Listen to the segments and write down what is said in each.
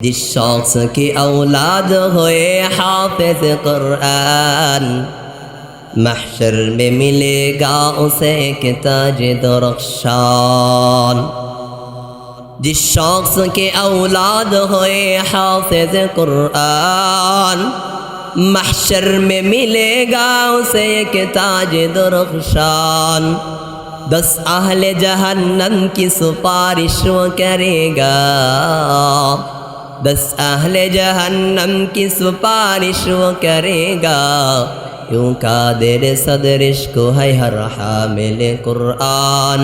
जिस शख्स की औलाद होए हाफिज कुरान महशर में मिलेगा उसे एक ताज दरख्शान। जिस शख्स के औलाद होए हाफिज कुरान महशर में मिलेगा उसे एक ताज दरख्शान। 10 अहले जहन्नम की सिफारिश वो करेगा, 10 अहले जहन्नम की सिफारिश वो करेगा। यूं कादिर सदरिश को है हर हामिल कुरान।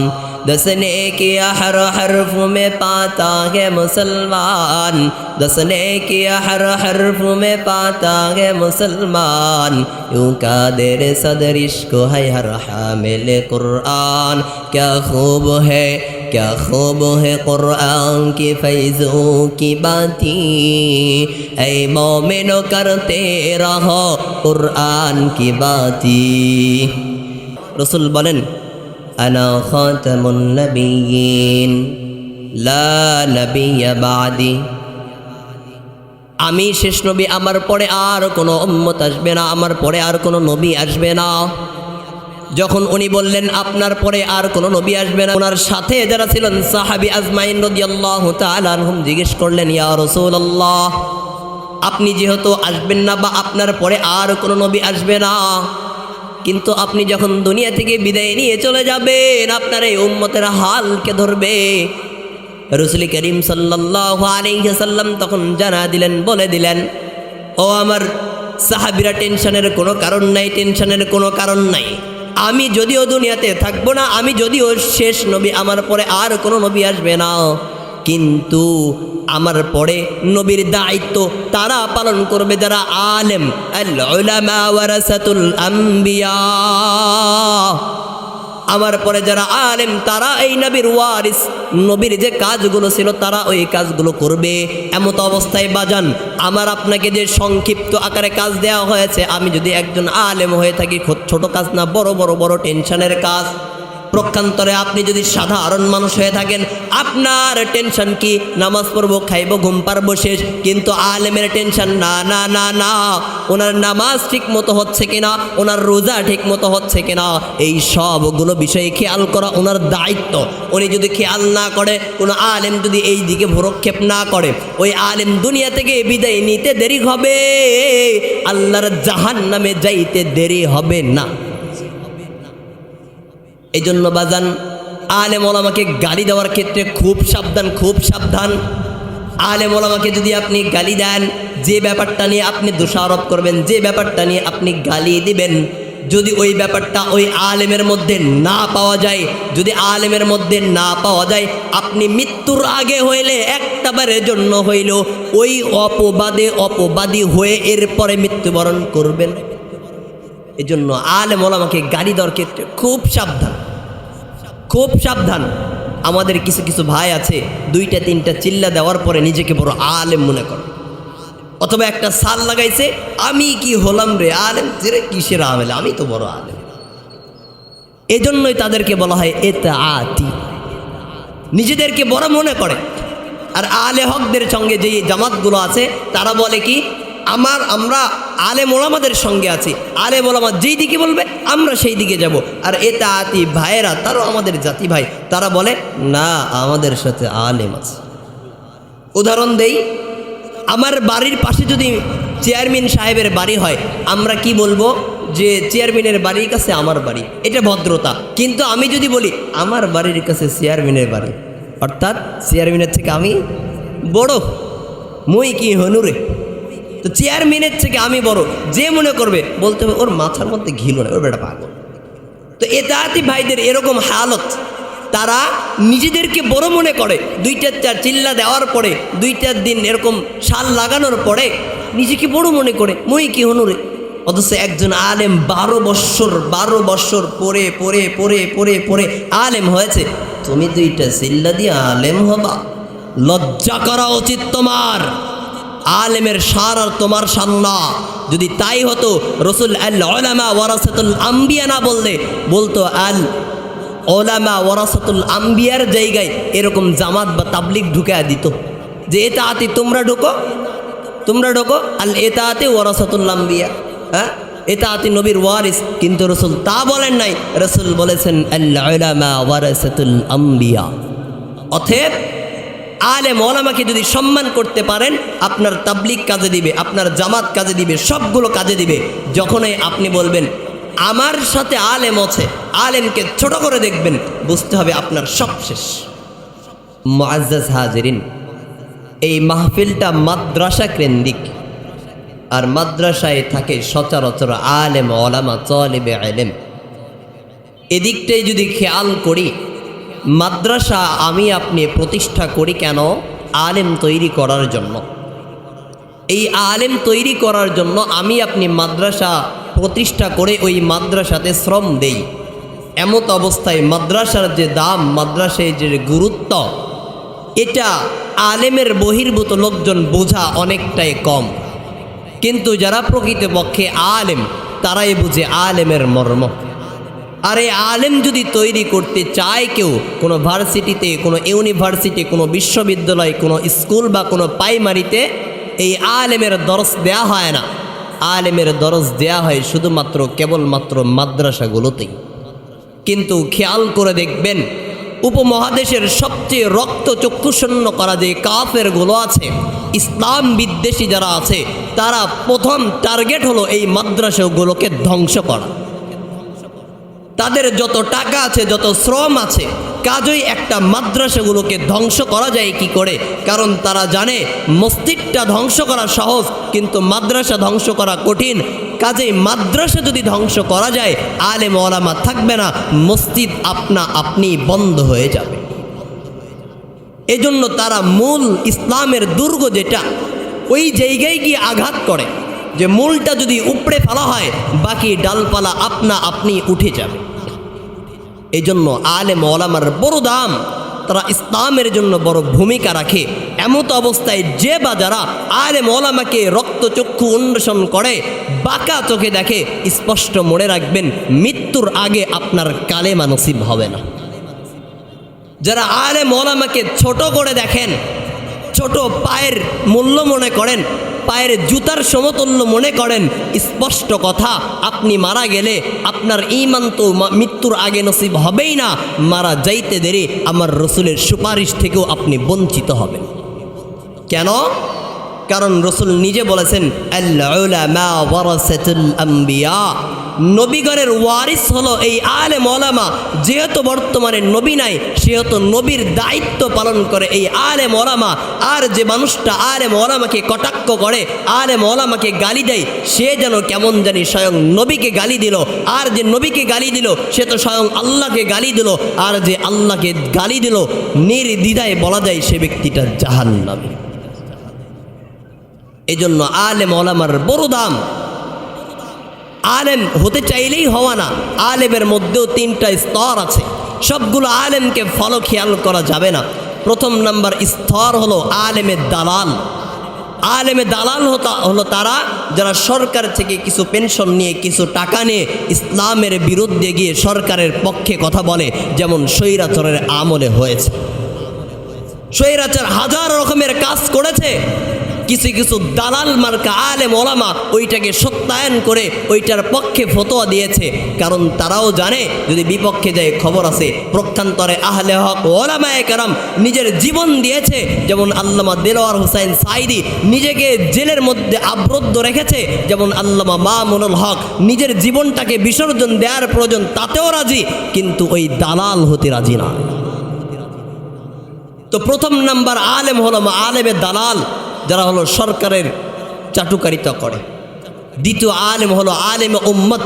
10 नेकियां हर हर्फ में पाता है मुसलमान, 10 नेकियां हर हर्फ में पाता है मुसलमान। यूं कादिर सदरिश को है हर हामिल कुरान। क्या खूब है, क्या खूब है कुरान की फैज़ों की बातें। ऐ मोमिनो करते रहो कुरान की बातें। रसूल बोलेन अना खातमुन नबिय्यीन ला नबिय्य बादी। आमी शेष नबी, आमार परे आर कोनो उम्मत आसबे ना, आमार परे आर कोनो नबी आसबे ना। যখন উনি বললেন আপনার পরে আর কোনো নবী আসবে না, ওনার সাথে যারা ছিলেন সাহাবী আজমাইন রাদিয়াল্লাহু তাআলা আনহুম জিজ্ঞেস করলেন, ইয়া রাসূলুল্লাহ, আপনি যেহেতু আসবেন না বা আপনার পরে আর কোনো নবী আসবে না, কিন্তু আপনি যখন দুনিয়া থেকে বিদায় নিয়ে চলে যাবেন আপনার এই উম্মতের হাল কে ধরবে? রাসূল করিম সাল্লাল্লাহু আলাইহি ওয়াসাল্লাম তখন জানা দিলেন, বলে দিলেন, ও আমার সাহাবীরা, টেনশনের কোনো কারণ নাই, টেনশনের কোনো কারণ নাই। আমি যদিও দুনিয়াতে থাকবো না, আমি যদিও শেষ নবী, আমার পরে আর কোনো নবী আসবে না, কিন্তু আমার পরে নবীর দায়িত্ব তারা পালন করবে যারা আলেম। আল উলামা ওয়ারাসাতুল আম্বিয়া। আমার পরে যারা আলেম তারা এই নবীর ওয়ারিস, নবীর যে কাজগুলো ছিল তারা ওই কাজগুলো করবে। এমত অবস্থায় বাজান, আমার আপনাকে যে সংক্ষিপ্ত আকারে কাজ দেওয়া হয়েছে, আমি যদি একজন আলেম হয়ে থাকি, ছোট কাজ না, বড় বড় বড় টেনশনের কাজ। প্রকান্তরে আপনি যদি সাধারণ মানুষ হয়ে থাকেন, আপনার টেনশন কি? নামাজ পড়বো, খাইবো, ঘুম পারবো, শেষ। কিন্তু আলেমের টেনশন না না না না, ওনার নামাজ ঠিক মতো হচ্ছে কিনা, ওনার রোজা ঠিক মতো হচ্ছে কিনা, এই সবগুলো বিষয়ে খেয়াল করা ওনার দায়িত্ব। উনি যদি খেয়াল না করে, কোনো আলেম যদি এই দিকে ভ্রক্ষেপ না করে, ওই আলেম দুনিয়া থেকে বিদায় নিতে দেরি হবে, আল্লাহর জাহান্নামে যাইতে দেরি হবে না। এই জন্য বাজান, আলেম ওলামাকে গালি দেওয়ার ক্ষেত্রে খুব সাবধান, খুব সাবধান। আলেম ওলামাকে যদি আপনি গালি দেন, যে ব্যাপারটা নিয়ে আপনি দোষারোপ করবেন, যে ব্যাপারটা নিয়ে আপনি গালি দিবেন, যদি ওই ব্যাপারটা ওই আলেমের মধ্যে না পাওয়া যায়, যদি আলেমের মধ্যে না পাওয়া যায়, আপনি মৃত্যুর আগে হইলে একটাবারের জন্য হইল ওই অপবাদী হয়ে এরপরে মৃত্যুবরণ করবেন। এই জন্য আলেম ওলামাকে গালি দেওয়ার ক্ষেত্রে খুব সাবধান, খুব সাবধান। আমাদের কিছু কিছু ভাই আছে, 2টা 3টা চিল্লা দেওয়ার পরে নিজেকে বড় আলেম মনে করে, অথবা একটা সাল লাগাইছে, আমি কি হলাম রে আলেম, রে কিসের আলেম, আমি তো বড় আলেম। এজন্যই তাদেরকে বলা হয় ইতআতি, নিজেদেরকে বড় মনে করে। আর আলে হকদের সঙ্গে যে জামাতগুলো আছে তারা বলে কি, আমরা আলেম ওলামাদের সঙ্গে আছি, আলেম ওলামা যেই দিকে বলবে আমরা সেই দিকে যাব। আর ইতআতি ভাইয়েরা, তারাও আমাদের জাতি ভাই, তারা বলে না, আমাদের সাথে আলেম আছে। উদাহরণ দেই, আমার বাড়ির পাশে যদি চেয়ারম্যান সাহেবের বাড়ি হয়, আমরা কি বলবো যে চেয়ারম্যানের বাড়ির কাছে আমার বাড়ি, এটা ভদ্রতা। কিন্তু আমি যদি বলি আমার বাড়ির কাছে চেয়ারম্যানের বাড়ি, অর্থাৎ চেয়ারম্যানের থেকে আমি বড়, মই কি হনুরে, তো চেয়ারম্যানের থেকে আমি বড়, যে মনে করবে বলতে হবে ওর মাথার মধ্যে ঘিলো না, ওর বেটা পাগল। তো ইতআতি ভাইদের এরকম হালত, তারা নিজেদেরকে বড় মনে করে। 2টা 4 চিল্লা দেওয়ার পরে, 2-4 দিন এরকম শাল লাগানোর পরে নিজেকে বড় মনে করে, মই কি হনুরে। অথচ একজন আলেম 12 বৎসর পরে পরে পরে পরে পরে আলেম হয়েছে, তুমি 2টা চিল্লা দিয়ে আলেম হবা? লজ্জা করা উচিত তোমার। আলেমের শান আর তোমার শান না। যদি তাই হতো, রসুল আল উলামা ওয়ারাসাতুল আম্বিয়া না বলতো আল ওলামা ওয়ারাসাতুল আম্বিয়ার জায়গায় এরকম জামাত বা তাবলিগ ঢুকায়া দিত। যে এতাআতি তোমরা ঢোকো আল এতাআতি ওয়ারাসাতুল আম্বিয়া, হ্যাঁ এতাআতি নবীর ওয়ারিস। কিন্তু রসুল তা বলেন নাই, রসুল বলেছেন আল উলামা ওয়ারাসাতুল আম্বিয়া। অতএব আলেম ওলামাকে যদি সম্মান করতে পারেন, আপনার তাবলিগ কাজে দিবে, আপনার জামাত কাজে দিবে, সবগুলো কাজে দিবে। যখনই আপনি বলবেন আমার সাথে আলেম আছে, আলেমকে ছোট করে দেখবেন, বুঝতে হবে আপনার সব শেষ। মুআজ্জাজ হাজিরিন, এই মাহফিলটা মাদ্রাসা কেন্দ্রিক, আর মাদ্রাসায় থাকে সচরাচর আলেম ওলামা তালিবে ইলম। এদিকটাই যদি খেয়াল করি, মাদ্রাসা আমি আপনি প্রতিষ্ঠা করি কেন? আলেম তৈরি করার জন্য। এই আলেম তৈরি করার জন্য আমি আপনি মাদ্রাসা প্রতিষ্ঠা করে ওই মাদ্রাসাতে শ্রম দেই। এমত অবস্থায় মাদ্রাসার যে দাম, মাদ্রাসায় যে গুরুত্ব, এটা আলেমের বহির্ভূত লোকজন বোঝা অনেকটাই কম। কিন্তু যারা প্রকৃতপক্ষে আলেম, তারাই বুঝে আলেমের মর্ম। আর এই আলেম যদি তৈরি করতে চায় কেউ, কোনো ভার্সিটিতে, কোনো ইউনিভার্সিটি, কোনো বিশ্ববিদ্যালয়, কোনো স্কুল বা কোনো প্রাইমারিতে এই আলেমের দরস দেয়া হয় না। আলেমের দরস দেয়া হয় শুধুমাত্র কেবলমাত্র মাদ্রাসাগুলোতেই। কিন্তু খেয়াল করে দেখবেন, উপমহাদেশের সবচেয়ে রক্ত চক্ষুশূন্য করা যে কাফেরগুলো আছে, ইসলাম বিদ্বেষী যারা আছে, তারা প্রথম টার্গেট হলো এই মাদ্রাসাগুলোকে ধ্বংস করা। তাদের যত টাকা আছে, যত শ্রম আছে, কাজই একটা মাদ্রাসাগুলোকে ধ্বংস করা যায় কি করে? কারণ তারা জানে মসজিদটা ধ্বংস করা সহজ, কিন্তু মাদ্রাসা ধ্বংস করা কঠিন। কাজেই মাদ্রাসা যদি ধ্বংস করা যায়, আলেম ওলামা থাকবে না, মসজিদ আপনি বন্ধ হয়ে যাবে। এজন্য তারা মূল ইসলামের দুর্গ যেটা, ওই জায়গায় গিয়ে আঘাত করে, যে মূলটা যদি উপড়ে ফেলা হয়, বাকি ডালপালা আপনি উঠে যাবে। এই জন্য আলেম ওলামার বড় দাম, তারা ইসলামের জন্য বড় ভূমিকা রাখে। এমত অবস্থায় যে বা যারা আলেম ওলামাকে রক্তচক্ষু উন্মোচন করে, বাঁকা চোখে দেখে, স্পষ্ট মনে রাখবেন, মৃত্যুর আগে আপনার কালেমা নসিব হবে না। যারা আলেম ওলামাকে ছোট করে দেখেন, ছোট পায়ের মূল্য মনে করেন, পায়ের জুতার সমতুল্য মনে করেন, স্পষ্ট কথা, আপনি মারা গেলে আপনার ঈমান তো মৃত্যুর আগে নসিব হবেই না, মারা যাইতে দেরি আমার রসুলের সুপারিশ থেকেও আপনি বঞ্চিত হবেন। কেন? কারণ রসুল নিজে বলেছেন আল উলামা ওয়ারাসাতুল আম্বিয়া, নবীগণের ওয়ারিস হলো এই আলেম ওলামা। যেহেতু বর্তমানে নবী নাই, সেহেতু নবীর দায়িত্ব পালন করে এই আলেম ওলামা। আর যে মানুষটা আলেম ওলামাকে কটাক্ষ করে, আলেম ওলামাকে গালি দেয়, সে যেন কেমন জানি স্বয়ং নবীকে গালি দিল। আর যে নবীকে গালি দিল, সে তো স্বয়ং আল্লাহকে গালি দিল। আর যে আল্লাহকে গালি দিল, নির্দ্বিধায় বলা যায় সে ব্যক্তিটা জাহান্নামী। এজন্য আলেম ওলামার বড় দাম। আলেম হতে চাইলেই হওয়া না, আলেমের মধ্যেও 3টা স্তর আছে। সবগুলো আলেমকে ফলো খেয়াল করা যাবে না। প্রথম নাম্বার স্তর হলো আলেমের দালাল। আলেমে দালাল হলো তারা যারা সরকার থেকে কিছু পেনশন নিয়ে, কিছু টাকা নিয়ে ইসলামের বিরুদ্ধে গিয়ে সরকারের পক্ষে কথা বলে, যেমন স্বৈরাচারের আমলে হয়েছে। স্বৈরাচার হাজার রকমের কাজ করেছে, কিছু কিছু দালাল মার্কা আলেম ওলামা ওইটাকে সত্যায়ন করে ওইটার পক্ষে ফতোয়া দিয়েছে। কারণ তারাও জানে যদি বিপক্ষে যায় খবর আছে। প্রত্যান্তরে আহলে হক ওলামায়ে কেরাম নিজের জীবন দিয়েছে, যেমন আল্লামা দেলোয়ার হোসেন সাইদি নিজেকে জেলের মধ্যে আবদ্ধ রেখেছে, যেমন আল্লামা মামুনুল হক নিজের জীবনটাকে বিসর্জন দেওয়ার প্রয়োজন তাতেও রাজি, কিন্তু ওই দালাল হতে রাজি না। তো প্রথম নাম্বার আলেম হলো আলেমে দালাল, যারা হলো সরকারের চাটুকারিতা করে। দ্বিতীয় আলেম হলো আলেমে উম্মত।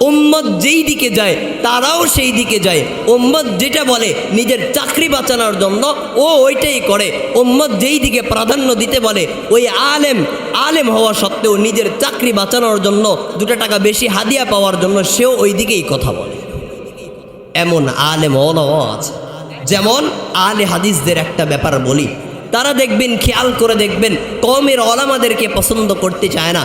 উম্মত যেই দিকে যায় তারাও সেই দিকে যায়। উম্মত যেটা বলে নিজের চাকরি বাঁচানোর জন্য ও ওইটাই করে। উম্মত যেই দিকে প্রাধান্য দিতে বলে, ওই আলেম হওয়া সত্ত্বেও নিজের চাকরি বাঁচানোর জন্য 2 টাকা বেশি হাদিয়া পাওয়ার জন্য সেও ওই দিকেই কথা বলে। এমন আলেম ওলামাও আছে। যেমন আলে হাদিসদের একটা ব্যাপার বলি, তারা দেখবেন, খেয়াল করে দেখবেন, কওমের ওলামাদেরকে পছন্দ করতে চায় না।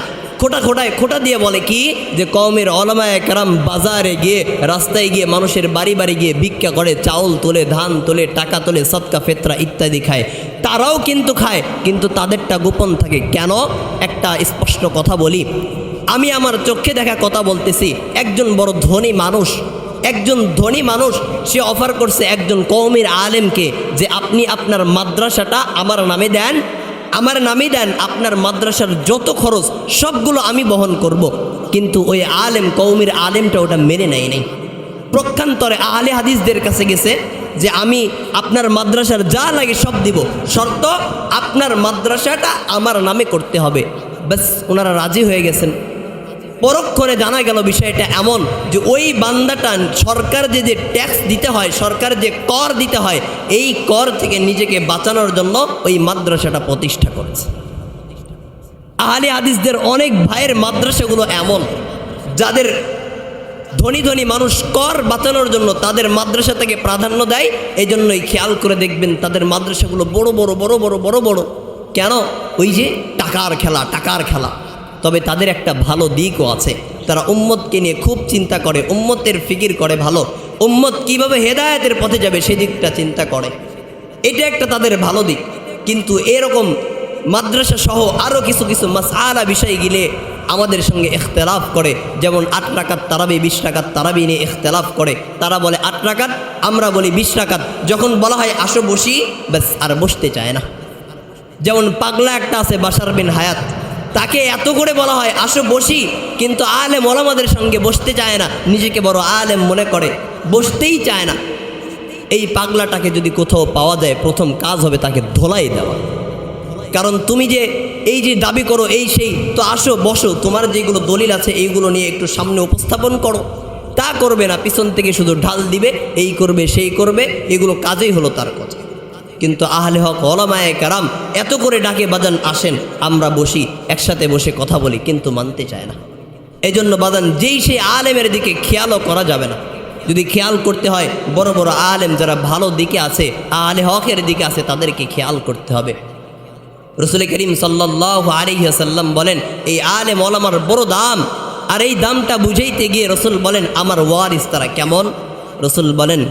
খোটা দিয়ে বলে কি যে কওমের ওলামায়ে কেরাম বাজারে গিয়ে রাস্তায় গিয়ে মানুষের বাড়ি বাড়ি গিয়ে ভিক্ষা করে, চাউল তোলে, ধান তোলে, টাকা তোলে, সদকা ফেতরা ইত্যাদি খায়। তারাও কিন্তু খায়, কিন্তু তাদেরটা গোপন থাকে। কেন? একটা স্পষ্ট কথা বলি, আমি আমার চোখে দেখা কথা বলতেছি। একজন বড় ধনী মানুষ সে অফার করছে একজন কওমের আলেমকে যে আপনি আপনার মাদ্রাসাটা আমার নামে দেন, আপনার মাদ্রাসার যত খরচ সবগুলো আমি বহন করব। কিন্তু ওই কওমের আলেমটা ওটা মেনে নেয় নাই। প্রক্ষান্তরে আহলে হাদিসদের কাছে গেছে যে আমি আপনার মাদ্রাসার যা লাগে সব দিব, শর্ত আপনার মাদ্রাসাটা আমার নামে করতে হবে। ব্যাস, ওনারা রাজি হয়ে গেছেন। পরক্ষণে জানা গেল বিষয়টা এমন যে ওই বান্দাটা সরকার যে ট্যাক্স দিতে হয়, সরকার যে কর দিতে হয়, এই কর থেকে নিজেকে বাঁচানোর জন্য ওই মাদ্রাসাটা প্রতিষ্ঠা করেছে। আহলে হাদিসদের অনেক ভাইয়ের মাদ্রাসাগুলো এমন যাদের ধনী মানুষ কর বাঁচানোর জন্য তাদের মাদ্রাসা থেকে প্রাধান্য দেয়। এই জন্যই খেয়াল করে দেখবেন তাদের মাদ্রাসাগুলো বড় বড়। কেন? ওই যে টাকার খেলা। তবে তাদের একটা ভালো দিকও আছে, তারা উম্মতকে নিয়ে খুব চিন্তা করে, উম্মতের ফিকির করে ভালো, উম্মত কিভাবে হেদায়েতের পথে যাবে সেদিকটা চিন্তা করে। এটা একটা তাদের ভালো দিক। কিন্তু এরকম মাদ্রাসা সহ আরও কিছু মাসআলা বিষয় গিলে আমাদের সঙ্গে ইখতিলাফ করে। যেমন 8 রাকাত তারাবি, 20 রাকাত তারাবি নিয়ে ইখতিলাফ করে। তারা বলে 8 রাকাত, আমরা বলি 20 রাকাত। যখন বলা হয় আসো বসি, ব্যাস আর বসতে চায় না। যেমন পাগলা একটা আছে বাশার বিন হায়াত, তাকে এত করে বলা হয় আসো বসি, কিন্তু আলেম ওলামাদের সঙ্গে বসতে চায় না, নিজেকে বড় আলেম মনে করে, বসতেই চায় না। এই পাগলাটাকে যদি কোথাও পাওয়া যায়, প্রথম কাজ হবে তাকে ধোলাই দেওয়া। কারণ তুমি যে এই যে দাবি করো এই সেই, তো আসো বসো, তোমার যেগুলো দলিল আছে এইগুলো নিয়ে একটু সামনে উপস্থাপন করো। তা করবে না, পিছন থেকে শুধু ঢাল দিবে, এই করবে সেই করবে, এগুলো কাজেই হলো তার কথা। কিন্তু আহলে হক ওলামায়ে কেরাম এত করে ডাকে বাজান আসেন, আমরা বসি, একসাথে বসে কথা বলি, কিন্তু মানতে চায় না। এই জন্য বাজান যেই সেই আলেমের দিকে খেয়ালও করা যাবে না। যদি খেয়াল করতে হয়, বড় বড় আলেম যারা ভালো দিকে আছে, আহলে হকের দিকে আছে, তাদেরকে খেয়াল করতে হবে। রাসূল করিম সাল্লাল্লাহু আলাইহি ওয়াসাল্লাম বলেন এই আলেম ওলামার বড় দাম। আর এই দামটা বুঝাইতে গিয়ে রাসূল বলেন আমার ওয়ারিস তারা কেমন। রাসূল বলেন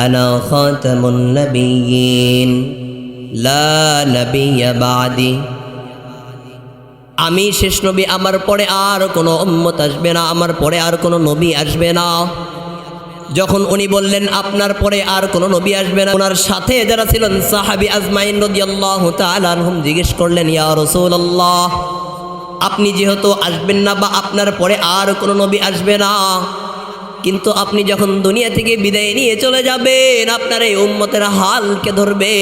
আনা খাতামুন নবিয়্যিন লা নবিয়্য বাদি, আমি শেষ নবী, আমার পরে আর কোনো উম্মত আসবে না, আমার পরে আর কোনো নবী আসবে না। যখন উনি বললেন আপনার পরে আর কোনো নবী আসবে না, ওনার সাথে যারা ছিলেন সাহাবী আজমাইন রাদিয়াল্লাহু তাআলা আনহুম জিজ্ঞেস করলেন ইয়া রাসূলুল্লাহ, আপনি যেহেতু আসবেন না বা আপনার পরে আর কোনো নবী আসবে না, কিন্তু আপনি যখন দুনিয়া থেকে বিদায় নিয়ে চলে যাবেন আপনার এই উম্মতের হালকে ধরবে।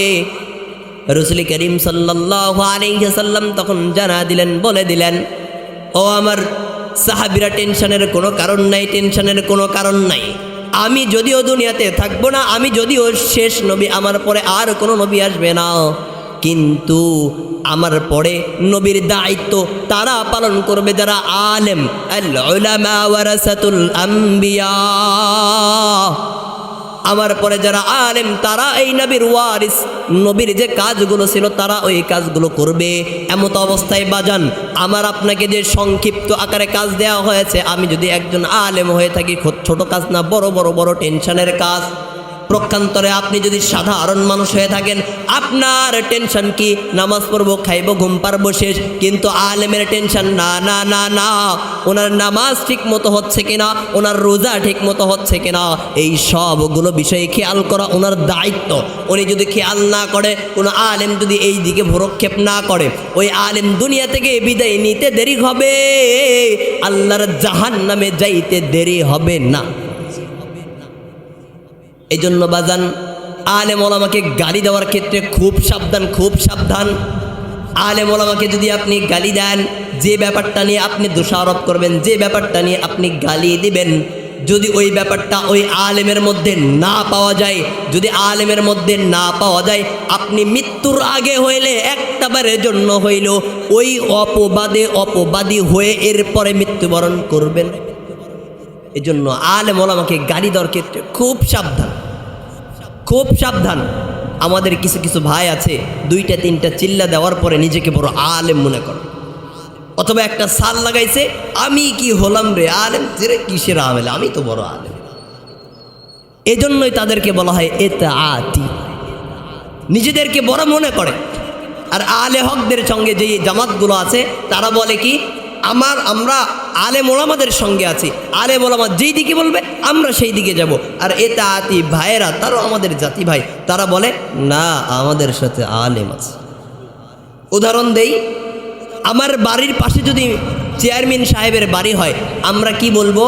রাসূল করিম সাল্লাল্লাহু আলাইহি ওয়াসাল্লাম তখন জানা দিলেন, বলে দিলেন ও আমার সাহাবীরা, টেনশনের কোনো কারণ নাই, আমি যদিও দুনিয়াতে থাকবো না, আমি যদিও শেষ নবী, আমার পরে আর কোনো নবী আসবে না, কিন্তু আমার পরে নবীর দায়িত্ব তারা পালন করবে যারা আলেম। আল উলামা ওয়ারাসাতুল আম্বিয়া, আমার পরে যারা আলেম তারা এই নবীর ওয়ারিস, নবীর যে কাজগুলো ছিল তারা ওই কাজগুলো করবে। এমত অবস্থায় বাজান আমার আপনাকে যে সংক্ষিপ্ত আকারে কাজ দেওয়া হয়েছে, আমি যদি একজন আলেম হয়ে থাকি, ছোট কাজ না, বড় টেনশনের কাজ। প্রক্ষান্তরে আপনি যদি সাধারণ মানুষ হয়ে থাকেন, আপনার টেনশন কি নামাজ পড়বো, খাইবো, ঘুম পারবো, শেষ। কিন্তু আলেমের টেনশন না, ওনার নামাজ ঠিক মতো হচ্ছে কিনা, ওনার রোজা ঠিক মতো হচ্ছে কিনা, এই সবগুলো বিষয়ে খেয়াল করা ওনার দায়িত্ব। উনি যদি খেয়াল না করে, কোনো আলেম যদি এই দিকে ভ্রক্ষেপ না করে, ওই আলেম দুনিয়া থেকে বিদায় নিতে দেরি হবে, আল্লাহর জাহান্নামে যাইতে দেরি হবে না। এই জন্য বাজান আলেম ওলামাকে গালি দেওয়ার ক্ষেত্রে খুব সাবধান। আলেম ওলামাকে যদি আপনি গালি দেন, যে ব্যাপারটা নিয়ে আপনি দোষারোপ করবেন, যে ব্যাপারটা নিয়ে আপনি গালি দিবেন, যদি ওই ব্যাপারটা ওই আলেমের মধ্যে না পাওয়া যায়, আপনি মৃত্যুর আগে হইলে একটাবারের জন্য হইল ওই অপবাদী হয়ে এরপরে মৃত্যুবরণ করবেন। এই জন্য আলেম ওলামাকে গালি দেওয়ার ক্ষেত্রে খুব সাবধান। আমাদের কিছু ভাই আছে 2টা 3টা চিল্লা দেওয়ার পরে নিজেকে বড় আলেম মনে করে, অথবা একটা সাল লাগাইছে, আমি কি হলাম রে আলেম, রে কিসের আমেল, আমি তো বড় আলেম। এজন্যই তাদেরকে বলা হয় ইতাআতি, নিজেদেরকে বড় মনে করে। আর আলে হকদের সঙ্গে যে জামাতগুলো আছে তারা বলে কি, আমরা আলেম ওলামাদের সঙ্গে আছি, আলেম ওলামা যেই দিকে বলবে আমরা সেই দিকে যাব। আর ইতাআতি ভাইয়েরা, তারাও আমাদের জাতি ভাই, তারা বলে না, আমাদের সাথে আলেম আছে। উদাহরণ দেই, আমার বাড়ির পাশে যদি চেয়ারম্যান সাহেবের বাড়ি হয়, আমরা কি বলবো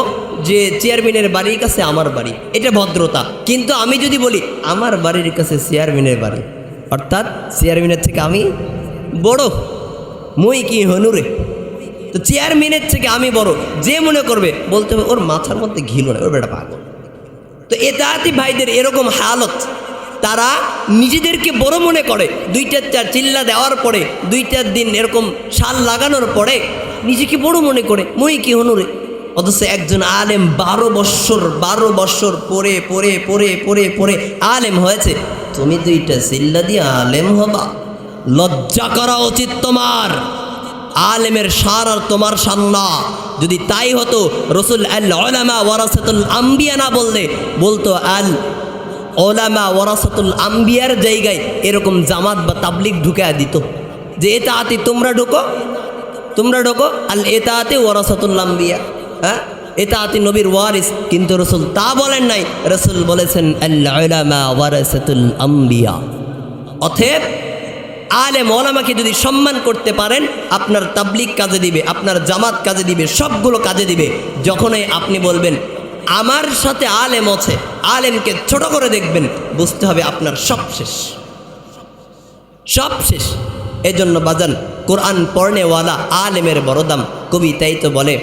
যে চেয়ারম্যানের বাড়ির কাছে আমার বাড়ি, এটা ভদ্রতা। কিন্তু আমি যদি বলি আমার বাড়ির কাছে চেয়ারম্যানের বাড়ি, অর্থাৎ চেয়ারম্যানের থেকে আমি বড়, মই কি হনুরে, তো চেয়ারম্যানের থেকে আমি বড়, যে মনে করবে বলতে হবে ওর মাথার মধ্যে ঘিলো না, ওর বেটা পাগল। তো ইতাআতি ভাইদের এরকম হালত, তারা নিজেদেরকে বড় মনে করে। 2-4 চিল্লা দেওয়ার পরে, 2-4 দিন এরকম শাল লাগানোর পরে নিজেকে বড় মনে করে, মই কি হনুরে। অথচ একজন আলেম 12 বৎসর পরে পরে পরে পরে পরে আলেম হয়েছে, তুমি 2টা চিল্লা দিয়ে আলেম হবা? লজ্জা করা উচিত তোমার। আলেমের শান আর তোমার শান না। যদি তাই হতো, রসুল আল উলামা ওয়ারাসাতুল আম্বিয়া না বলতো আল উলামা ওয়ারাসাতুল আম্বিয়ার জায়গায় এরকম জামাত বা তাবলিগ ঢুকে দিত, যে ইতাআতি তোমরা ঢোকো আল ইতাআতি ওয়ারাসাতুল আম্বিয়া, হ্যাঁ, ইতাআতি নবীর ওয়ারিস। কিন্তু রসুল তা বলেন নাই, রসুল বলেছেন আল উলামা ওয়ারাসাতুল আম্বিয়া। অতএব আলেম ওলামাকে যদি সম্মান করতে পারেন, আপনার তাবলিগ কাজে দিবে, আপনার জামাত কাজে দিবে, সবগুলো কাজে দিবে। যখনই আপনি বলবেন আমার সাথে আলেম আছে, আলেমকে ছোট করে দেখবেন, বুঝতে হবে আপনার সব শেষ। এজন্য বাজান, কোরআন পড়নেওয়ালা আলেমের বড় দাম। কবি তাই তো বলে,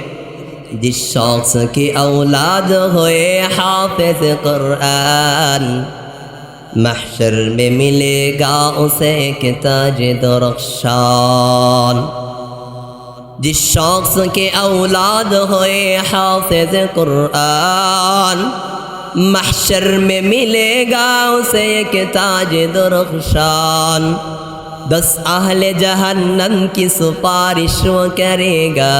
जिस शख्स की औलाद होए हाफिज कुरान, महशर में मिलेगा उसे एक ताज दरख्शान। जिस शख्स के औलाद होए हाफिज कुरान, महशर में मिलेगा उसे एक ताज दरख्शान। 10 अहले जहन्नम की सुपारिश वो करेगा,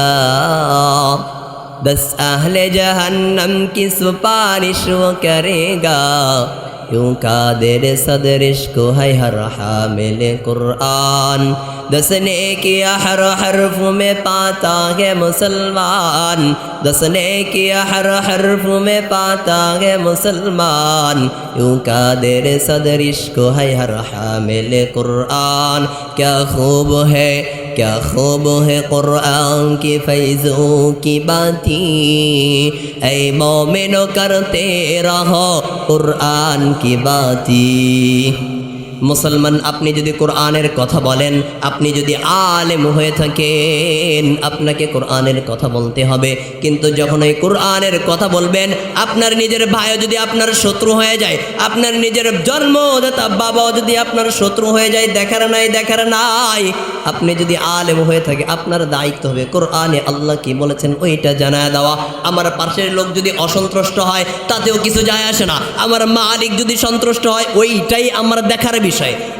10 अहले जहन्नम की सुपारिश वो करेगा। यूं कादिर सदर इश्को है हर हामिल कुरान, 10 नेकियां हर हर्फ में पाता है मुसलमान, 10 नेकियां हर हर्फ में पाता है मुसलमान। यूं कादिर सदर इश्को है हर हामिल कुरान। क्या खूब है कुरान की फैज़ों की बातें, ऐ मोमिनो करते रहो कुरान की बातें। মুসলমান, আপনি যদি কোরআনের কথা বলেন, আপনি যদি আলেম হয়ে থাকেন, আপনাকে কোরআনের কথা বলতে হবে। কিন্তু যখন এই কোরআনের কথা বলবেন, আপনার নিজের ভাইও যদি আপনার শত্রু হয়ে যায়, আপনার নিজের জন্মদাতা বাবাও যদি আপনার শত্রু হয়ে যায়, দেখার নাই, আপনি যদি আলেম হয়ে থাকে, আপনার দায়িত্ব হবে কোরআনে আল্লাহ কি বলেছেন ওইটা জানায় দেওয়া। আমার পাশের লোক যদি অসন্তুষ্ট হয়, তাতেও কিছু যায় আসে না। আমার মালিক যদি সন্তুষ্ট হয়, ওইটাই আমার দেখার বিষয়।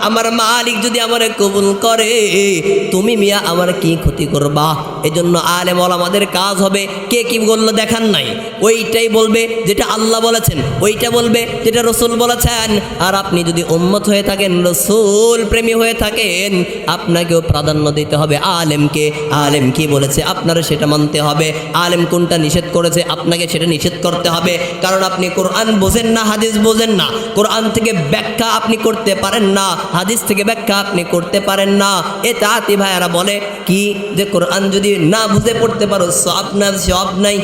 আমার মালিক যদি আমারে কবুল করে, তুমি মিয়া আমার কি ক্ষতি করবা? এজন্য আলেম ওলামাদের কাজ হবে, কে কি বললো দেখার নাই, ওইটাই বলবে যেটা আল্লাহ বলেছেন, ওইটা বলবে যেটা রসুল বলেছেন। আর আপনি যদি উম্মত হয়ে থাকেন, রসুল প্রেমী হয়ে থাকেন, আপনাকেও প্রাধান্য দিতে হবে আলেমকে। আলেম কি বলেছে আপনারা সেটা মানতে হবে, আলেম কোনটা নিষেধ করেছে আপনাকে সেটা নিষেধ করতে হবে। কারণ আপনি কোরআন বোঝেন না, হাদিস বোঝেন না, কোরআন থেকে ব্যাখ্যা আপনি করতে পারেন না, হাদিস থেকে ব্যাখ্যা আপনি করতে পারেন না। ইতাআতি ভাইয়েরা বলে কি, যে কোরআন যদি না বুঝে পড়তে পারো সওয়াব না, সওয়াব নাই।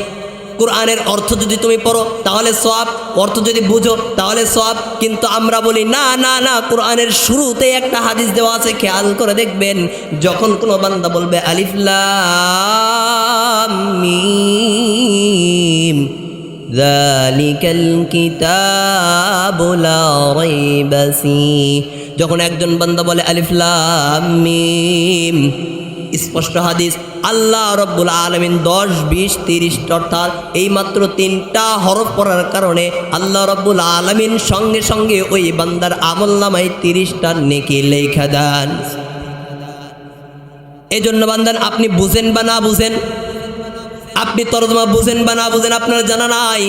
কোরআনের অর্থ যদি তুমি পড়ো তাহলে সওয়াব, অর্থ যদি বুঝো তাহলে সওয়াব। কিন্তু আমরা বলি না না না, কোরআনের শুরুতে একটা হাদিস দেওয়া আছে, খেয়াল করে দেখবেন, যখন কোনো বান্দা বলবে আলিফ লাম মিম যালিকাল কিতাবু লা রাইবা ফীহ, যখন একজন বান্দা বলে আলিফ লাম মিম, স্পষ্ট হাদিস, আল্লাহ রব্বুল আলামিন 10, 20, 30 অর্থাৎ এই মাত্র 3টা হরফ পড়ার কারণে আল্লাহ রব্বুল আলামিন সঙ্গে সঙ্গে ওই বান্দার আমলনামায় 30টা নেকি লেখা দেন। এই জন্য বান্দান আপনি বুঝেন বা না বুঝেন, আপনি তরজমা বুঝেন বা না বুঝেন, আপনার জানা নাই।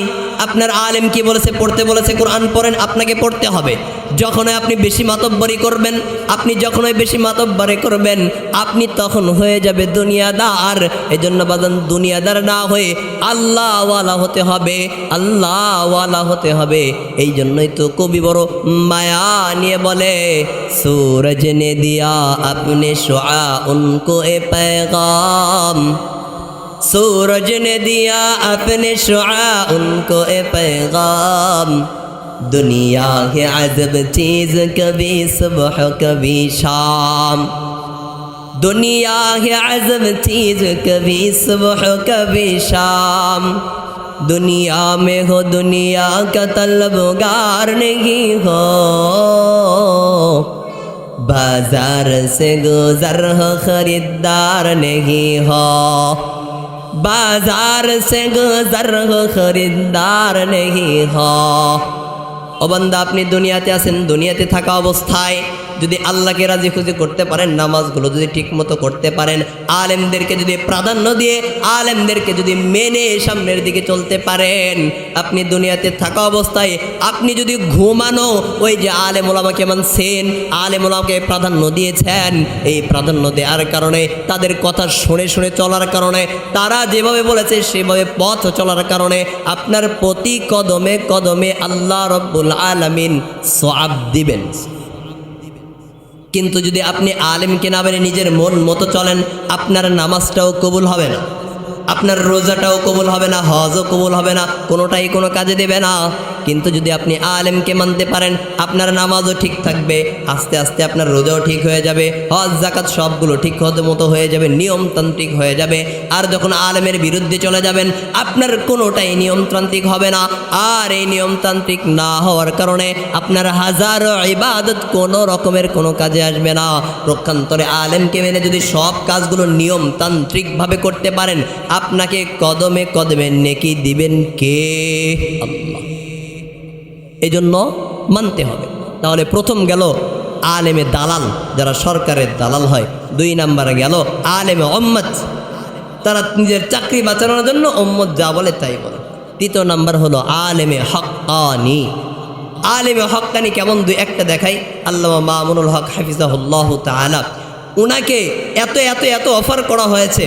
আপনার আলেম কি বলেছে, পড়তে বলেছে, কোরআন পড়েন, আপনাকে পড়তে হবে। যখনই আপনি বেশি মাতব্বরি করবেন, আপনি যখনই বেশি মাতব্বরি করবেন, আপনি তখন হয়ে যাবে দুনিয়াদার। এই জন্য বাদান দুনিয়াদার না হয়ে আল্লাহওয়ালা হতে হবে, আল্লাহওয়ালা হতে হবে। এই জন্যই তো কবি বড় মায়া নিয়ে বলে, सूरज ने दिया अपने शुआ उनको ए पैगाम, सूरज ने दिया अपने शुआ उनको ए पैगाम, दुनिया के अजब चीज कभी सुबह कभी शाम, दुनिया के अजब चीज कभी सुबह कभी शाम, दुनिया में हो दुनिया का तलबगार नहीं हो, बाजार से गुजर हो खरीदार नहीं हो, बाजार से गुजर हो खरीदार नहीं हो। ও বান্দা, আপনি দুনিয়াতে আছেন, দুনিয়াতে থাকা অবস্থায় যদি আল্লাহকে রাজি খুশি করতে পারেন, নামাজগুলো যদি ঠিকমতো করতে পারেন, আলেমদেরকে যদি প্রাধান্য দিয়ে আলেমদেরকে যদি মেনে সামনের দিকে চলতে পারেন, আপনি দুনিয়াতে থাকা অবস্থায় আপনি যদি ঘুমানো ওই যে আলেম ওলামাকে মানছেন, আলেম ওলামাকে প্রাধান্য দিয়েছেন, এই প্রাধান্য দেওয়ার কারণে, তাদের কথা শুনে শুনে চলার কারণে, তারা যেভাবে বলেছে সেভাবে পথ চলার কারণে আপনার প্রতি কদমে কদমে আল্লাহ রব্বুল আলামিন সওয়াব দিবেন। কিন্তু যদি আপনি আলেমকে না মেনে নিজের মন মতো চলেন, আপনার নামাজটাও কবুল হবে না, আপনার রোজাটাও কবুল হবে না, হজও কবুল হবে না, কোনোটাই কোনো কাজে দেবে না। কিন্তু যদি আপনি আলেমকে মানতে পারেন, আপনার নামাজও ঠিক থাকবে, আস্তে আস্তে আপনার রোজাও ঠিক হয়ে যাবে, হজ জাকাত সবগুলো ঠিক মতো হয়ে যাবে, নিয়মতান্ত্রিক হয়ে যাবে। আর যখন আলেমের বিরুদ্ধে চলে যাবেন, আপনার কোনোটাই নিয়মতান্ত্রিক হবে না। আর এই নিয়মতান্ত্রিক না হওয়ার কারণে আপনার হাজারো ইবাদত কোনো রকমের কোনো কাজে আসবে না। পক্ষান্তরে আলেমকে মেনে যদি সব কাজগুলো নিয়মতান্ত্রিকভাবে করতে পারেন, আপনাকে কদমে কদমে নেকি দিবেন কে? আল্লাহ। এই জন্য মানতে হবে। তাহলে প্রথম গেল আলেমে দালাল, যারা সরকারের দালাল হয়। 2 নাম্বারে গেল আলেমে উম্মত, তারা নিজের চাকরি বাঁচানোর জন্য উম্মত যা বলে তাই বলে। 3 নাম্বার হলো আলেমে হক্কানি। আলেমে হক্কানি কেমন 2-1টা দেখাই। আল্লামা মামুনুল হক হাফিজাহুল্লাহু তাআলা, উনাকে এত এত এত অফার করা হয়েছে,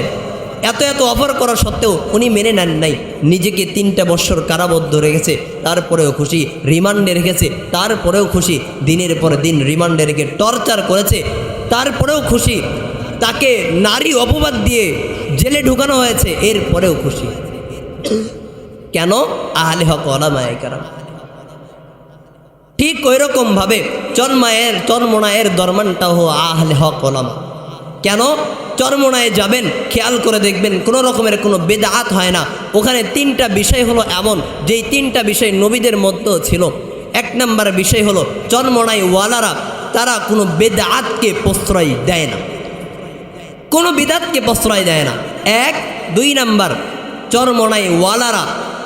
এত এত অফার করা সত্ত্বেও উনি মেনে নেন নাই। নিজেকে 3টা বছর কারাবদ্ধ রেখেছে, তারপরেও খুশি। রিমান্ডে রেখেছে, তারপরেও খুশি। দিনের পর দিন রিমান্ডে রেখে টর্চার করেছে, তারপরেও খুশি। তাকে নারী অপবাদ দিয়ে জেলে ঢুকানো হয়েছে, এরপরেও খুশি। কেন? আহলে হক ওলামায়ে কেরাম। ঠিক ওই রকমভাবে চরমনায়ের দরমানটাও হো আহলে হক ওলামা। কেন? চরমনায়ে যাবেন, খেয়াল করে দেখবেন কোনো রকমের কোনো বেদাত হয় না। ওখানে 3টা বিষয় হলো এমন, যেই 3টা বিষয় নবীদের মধ্যেও ছিল। 1 নাম্বার বিষয় হলো চরমনাই ওয়ালারা তারা কোনো বেদাতকে প্রশ্রয় দেয় না, কোনো বিদাতকে প্রশ্রয় দেয় না। 1। 2 নাম্বার, চরমনাই ওয়ালারা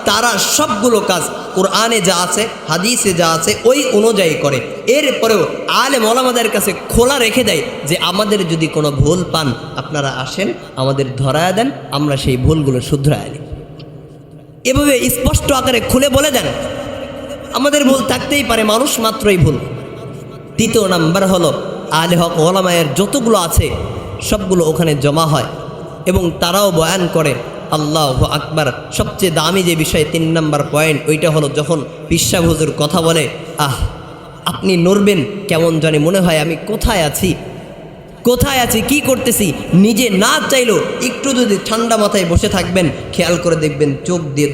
তারা সবগুলো কাজ কোরআনে যা আছে, হাদিসে যা আছে ওই অনুযায়ী করে। এরপরেও আলেম ওলামাদের কাছে খোলা রেখে দেয় যে আমাদের যদি কোনো ভুল পান, আপনারা আসেন, আমাদের ধরায় দেন, আমরা সেই ভুলগুলো শুধরায় নিই। এভাবে স্পষ্ট আকারে খুলে বলে দেন আমাদের ভুল থাকতেই পারে, মানুষ মাত্রই ভুল। 3 নাম্বার হলো আহলে হক ওলামায়ের যতগুলো আছে সবগুলো ওখানে জমা হয় এবং তারাও বয়ান করে। আল্লাহু আকবার। সবচেয়ে দামি যে বিষয় 3 নাম্বার পয়েন্ট, ওইটা হলো যখন পিসা হুজুর কথা বলে, আপনি নড়বেন, কেমন জানি মনে হয় আমি কোথায় আছি, কোথায় আছি, কি করতেছি। নিজে না চাইলেও একটু যদি ঠান্ডা মাথায় বসে থাকবেন, খেয়াল করে দেখবেন চোখ দিয়ে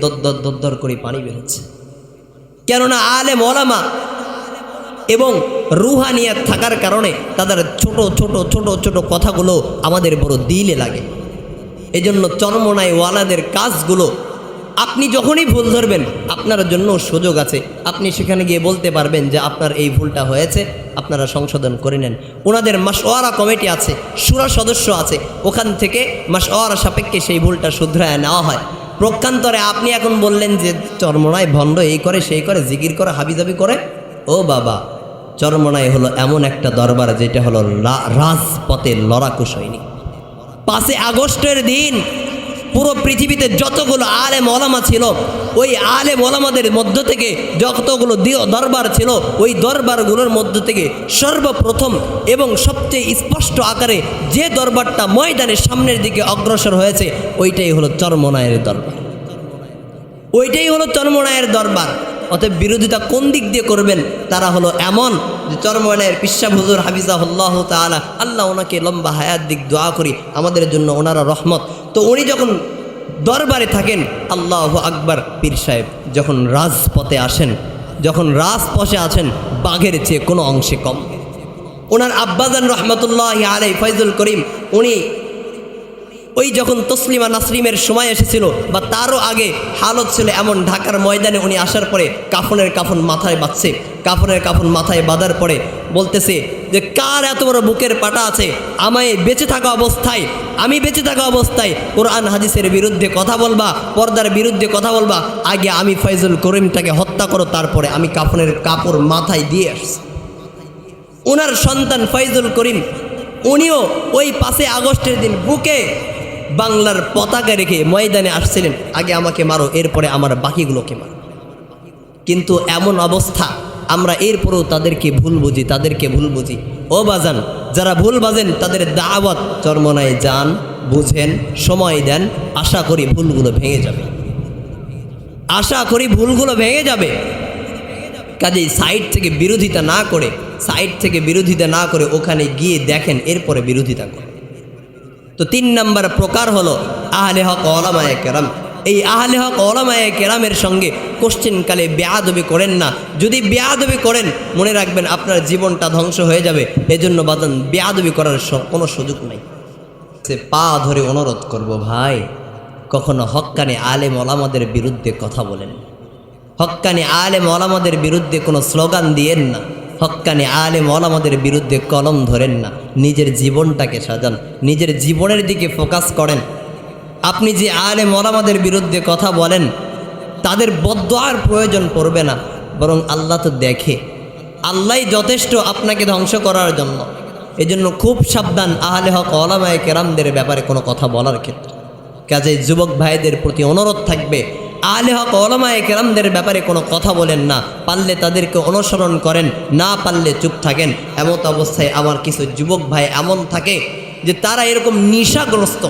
দর করে পানি বেরোচ্ছে। কেননা আলেম ওলামা এবং রুহানিয়াত থাকার কারণে তাদের ছোট ছোট ছোট ছোট কথাগুলো আমাদের বড় দিলে লাগে। এজন্য চরমনাই ওয়ালাদের কাজগুলো আপনি যখনই ভুল ধরবেন, আপনার জন্য সুযোগ আছে, আপনি সেখানে গিয়ে বলতে পারবেন যে আপনার এই ভুলটা হয়েছে, আপনারা সংশোধন করে নেন। ওনাদের মাশওয়ারা কমিটি আছে, শুরা সদস্য আছে, ওখান থেকে মাশওয়ারা সাপেক্ষে সেই ভুলটা শুধরায় নেওয়া হয়। প্রক্ষান্তরে আপনি এখন বললেন যে চরমনাই ভণ্ড, এই করে সেই করে, জিকির করে, হাবিজাবি করে। ও বাবা, চরমনাই হলো এমন একটা দরবার যেটা হলো রাজপথের লড়াকু সৈনিক। 5 আগস্টের দিন পুরো পৃথিবীতে যতগুলো আলেম ওলামা ছিল, ওই আলেম ওলামাদের মধ্য থেকে যতগুলো দরবার ছিল, ওই দরবারগুলোর মধ্য থেকে সর্বপ্রথম এবং সবচেয়ে স্পষ্ট আকারে যে দরবারটা ময়দানের সামনের দিকে অগ্রসর হয়েছে, ওইটাই হলো চরমনায়ের দরবার। ওইটাই হলো চরমনায়ের দরবার। অতএব বিরোধিতা কোন দিক দিয়ে করবেন? তারা হলো এমন যে চরমনায়ের পিসাব হুজুর হাফিজাহুল্লাহ তাআলা, আল্লাহ ওনাকে লম্বা হায়াত দিক, দোয়া করি আমাদের জন্য ওনারা রহমত। তো উনি যখন দরবারে থাকেন, আল্লাহু আকবার, পীর সাহেব যখন রাজপথে আসেন, যখন রাজপথে আছেন, বাঘের চেয়ে কোনো অংশে কম। ওনার আব্বাজান রহমতুল্লাহি আলাইহি ফয়জুল করিম, উনি ওই যখন তসলিমা নাসরিমের সময় এসেছিল বা তারও আগে হালত ছিল এমন, ঢাকার ময়দানে উনি আসার পরে কাফনের কাফন মাথায় বাঁধছে, কাফনের কাফন মাথায় বাঁধার পরে বলতেছে যে কার এত বড় বুকের পাটা আছে, আমায় বেঁচে থাকা অবস্থায়, আমি বেঁচে থাকা অবস্থায় কোরআন হাদিসের বিরুদ্ধে কথা বলবা, পর্দার বিরুদ্ধে কথা বলবা, আগে আমি ফয়জুল করিমটাকে হত্যা করো, তারপরে আমি কাফনের কাপড় মাথায় দিয়ে আসছি। ওনার সন্তান ফয়জুল করিম উনিও ওই 5 আগস্টের দিন বুকে বাংলার পতাকা রেখে ময়দানে আসছিলেন, আগে আমাকে মারো, এরপরে আমার বাকিগুলোকে মারো। কিন্তু এমন অবস্থা, আমরা এরপরেও তাদেরকে ভুল বুঝি, তাদেরকে ভুল বুঝি। ও বাজান, যারা ভুল বাজেন তাদের দাওয়াত, চরমনায় যান, বুঝেন, সময় দেন, আশা করি ভুলগুলো ভেঙে যাবে, আশা করি ভুলগুলো ভেঙে যাবে। কাজেই সাইড থেকে বিরোধিতা না করে, সাইড থেকে বিরোধিতা না করে ওখানে গিয়ে দেখেন, এরপরে বিরোধিতা করেন। তো 3 নম্বর প্রকার হলো আহলে হক ওলামায়ে কেরাম। এই আহলে হক ওলামায়ে কেরামের সঙ্গে কোশ্চেনকালে বেয়াদবি করেন না। যদি বেয়াদবি করেন, মনে রাখবেন আপনার জীবনটা ধ্বংস হয়ে যাবে। এজন্য বাদান বেয়াদবি করার কোনো সুযোগ নেই। সে পা ধরে অনুরোধ করব, ভাই কখনো হক্কানি আলেম ওলামাদের বিরুদ্ধে কথা বলেন, হক্কানি আলেম ওলামাদের বিরুদ্ধে কোনো স্লোগান দিয়েন না, হক্কানি আলেম ওলামাদের বিরুদ্ধে কলম ধরেন না। নিজের জীবনটাকে সাজান, নিজের জীবনের দিকে ফোকাস করেন। আপনি যে আলেম ওলামাদের বিরুদ্ধে কথা বলেন, তাদের বদদোয়ার প্রয়োজন পড়বে না, বরং আল্লাহ তো দেখে, আল্লাহই যথেষ্ট আপনাকে ধ্বংস করার জন্য। এজন্য খুব সাবধান আহলে হক ওলামায়ে কেরামদের ব্যাপারে কোনো কথা বলার ক্ষেত্রে। কাজেই যুবক ভাইদের প্রতি অনুরোধ থাকবে, আহলে হক ওলামায়ে কেরামদের ব্যাপারে কোনো কথা বলেন না, পারলে তাদেরকে অনুসরণ করেন, না পারলে চুপ থাকেন। এমন অবস্থায় আমার কিছু যুবক ভাই এমন থাকে যে তারা এরকম নেশাগ্রস্ত,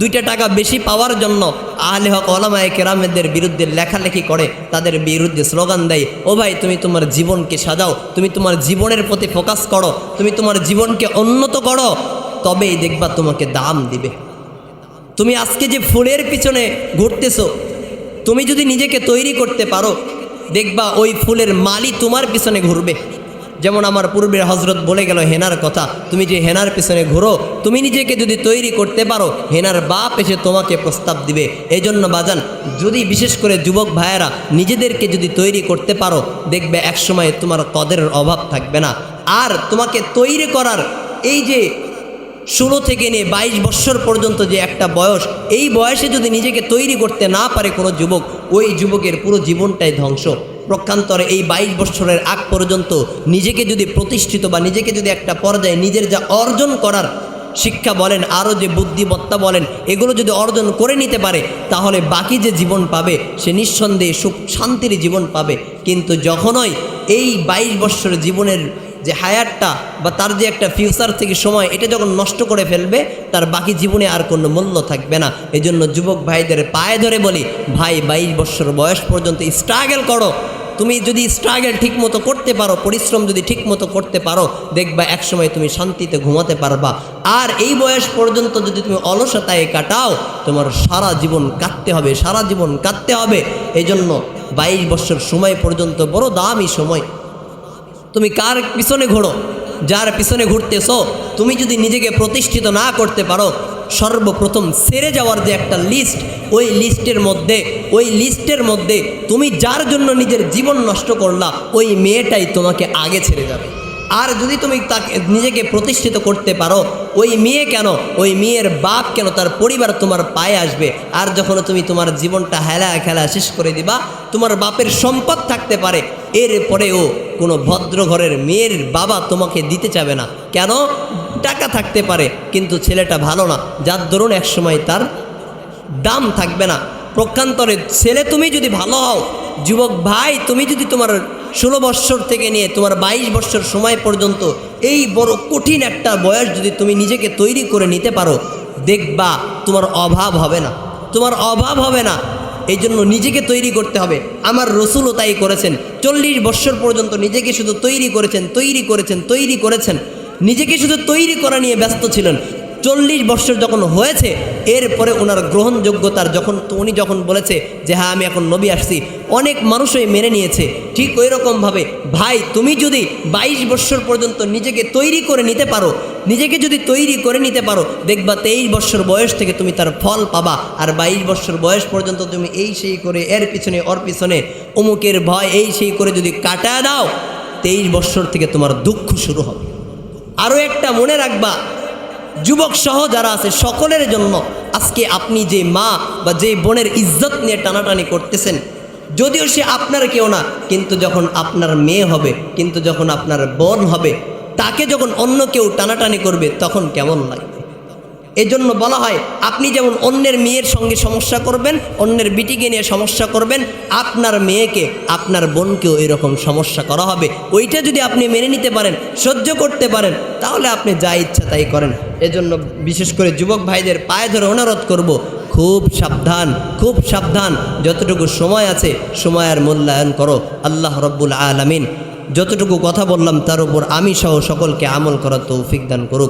2 টাকা বেশি পাওয়ার জন্য আহলে হক ওলামায়ে কেরামদের বিরুদ্ধে লেখালেখি করে, তাদের বিরুদ্ধে স্লোগান দেয়। ও ভাই, তুমি তোমার জীবনকে সাজাও, তুমি তোমার জীবনের প্রতি ফোকাস করো, তুমি তোমার জীবনকে উন্নত করো, তবেই দেখবা তোমাকে দাম দিবে। তুমি আজকে যে ফুলের পিছনে ঘুরতেছো, তুমি যদি নিজেকে তৈরি করতে পারো, দেখবা ওই ফুলের মালি তোমার পিছনে ঘুরবে। যেমন আমার পূর্বের হজরত বলে গেল হেনার কথা, তুমি যে হেনার পিছনে ঘুরো, তুমি নিজেকে যদি তৈরি করতে পারো, হেনার বাপ এসে তোমাকে প্রস্তাব দিবে। এই জন্য বাজান, যদি বিশেষ করে যুবক ভাইয়েরা নিজেদেরকে যদি তৈরি করতে পারো, দেখবে একসময় তোমার কদরের অভাব থাকবে না। আর তোমাকে তৈরি করার এই যে 16 থেকে নিয়ে 22 বছর পর্যন্ত যে একটা বয়স, এই বয়সে যদি নিজেকে তৈরি করতে না পারে কোনো যুবক, ওই যুবকের পুরো জীবনটাই ধ্বংস। প্রক্ষান্তরে এই 22 বছরের আগ পর্যন্ত নিজেকে যদি প্রতিষ্ঠিত বা নিজেকে যদি একটা পর্যায়ে নিজের যা অর্জন করার শিক্ষা বলেন, আরও যে বুদ্ধিমত্তা বলেন, এগুলো যদি অর্জন করে নিতে পারে, তাহলে বাকি যে জীবন পাবে সে নিঃসন্দেহে সুখ শান্তির জীবন পাবে। কিন্তু যখনই এই 22 বছরের জীবনের যে হায়াতটা বা তার যে একটা ফিউচার থেকে সময়, এটা যখন নষ্ট করে ফেলবে, তার বাকি জীবনে আর কোনো মূল্য থাকবে না। এই জন্য যুবক ভাইদের পায়ে ধরে বলি, ভাই 22 বছর বয়স পর্যন্ত স্ট্রাগল করো। তুমি যদি স্ট্রাগল ঠিকমতো করতে পারো, পরিশ্রম যদি ঠিকমতো করতে পারো, দেখবা একসময় তুমি শান্তিতে ঘুমাতে পারবা। আর এই বয়স পর্যন্ত যদি তুমি অলসতায় কাটাও, তোমার সারা জীবন কাটতে হবে, সারা জীবন কাটতে হবে। এই জন্য 22 বছর সময় পর্যন্ত বড় দামি সময়। তুমি কার পিছনে ঘোরো, যার পিছনে ঘুরতেছো, তুমি যদি নিজেকে প্রতিষ্ঠিত না করতে পারো, সর্বপ্রথম সেরে যাওয়ার যে একটা লিস্ট, ওই লিস্টের মধ্যে তুমি যার জন্য নিজের জীবন নষ্ট করলা, ওই মেয়েটাই তোমাকে আগে ছেড়ে যাবে। আর যদি তুমি তাকে নিজেকে প্রতিষ্ঠিত করতে পারো, ওই মেয়ে কেন, ওই মেয়ের বাপ কেন, তার পরিবার তোমার পায়ে আসবে। আর যখন তুমি তোমার জীবনটা খেলা শেষ করে দিবা, তোমার বাপের সম্পদ থাকতে পারে, এরপরেও কোনো ভদ্র ঘরের মেয়ের বাবা তোমাকে দিতে চাবে না। কেন? টাকা থাকতে পারে, কিন্তু ছেলেটা ভালো না, যার দরুন একসময় তার দাম থাকবে না। প্রকান্তরে ছেলে তুমি যদি ভালো হও, যুবক ভাই তুমি যদি তোমার 16 বৎসর থেকে নিয়ে তোমার 22 বৎসর সময় পর্যন্ত এই বড় কঠিন একটা বয়স যদি তুমি নিজেকে তৈরি করে নিতে পারো, দেখবা তোমার অভাব হবে না, তোমার অভাব হবে না। এই জন্য নিজেকে তৈরি করতে হবে। আমার রসুলও তাই করেছেন, 40 বৎসর পর্যন্ত নিজেকে শুধু তৈরি করেছেন, নিজেকে শুধু তৈরি করা নিয়ে ব্যস্ত ছিলেন। 40 বৎসর যখন হয়েছে, এরপরে ওনার গ্রহণযোগ্যতার উনি যখন বলেছে যে হ্যাঁ আমি এখন নবী আসছি, অনেক মানুষই মেনে নিয়েছে। ঠিক ওই রকমভাবে ভাই তুমি যদি 22 বৎসর পর্যন্ত নিজেকে তৈরি করে নিতে পারো, দেখবা 23 বৎসর বয়স থেকে তুমি তার ফল পাবা। আর 22 বৎসর বয়স পর্যন্ত তুমি এই সেই করে এর পিছনে ওর পিছনে অমুকের ভয় এই সেই করে যদি কাটায় দাও, 23 বৎসর থেকে তোমার দুঃখ শুরু হবে। আরও একটা মনে রাখবা, যুবক সহ যারা আছে সকলের জন্য আজকে আপনি যে মা বা যে বোনের ইজ্জত নিয়ে টানাটানি করতেছেন, যদিও সে আপনার কেউ না, কিন্তু যখন আপনার মেয়ে হবে, কিন্তু যখন আপনার বোন হবে, তাকে যখন অন্য কেউ টানাটানি করবে তখন কেমন লাগবে? এজন্য বলা হয় আপনি যেমন অন্যের মেয়ের সঙ্গে সমস্যা করবেন, অন্যের বিটিকে নিয়ে সমস্যা করবেন, আপনার মেয়েকে আপনার বোনকেও এরকম সমস্যা করা হবে। ওইটা যদি আপনি মেনে নিতে পারেন, সহ্য করতে পারেন, তাহলে আপনি যা ইচ্ছা তাই করেন। এজন্য বিশেষ করে যুবক ভাইদের পায়ে ধরে অনুরোধ করব, খুব সাবধান, যতটুকু সময় আছে সময়ের মূল্যায়ন করো। আল্লাহ রব্বুল আলামিন যতটুকু কথা বললাম তার উপর আমি সহ সকলকে আমল করার তৌফিক দান করুক।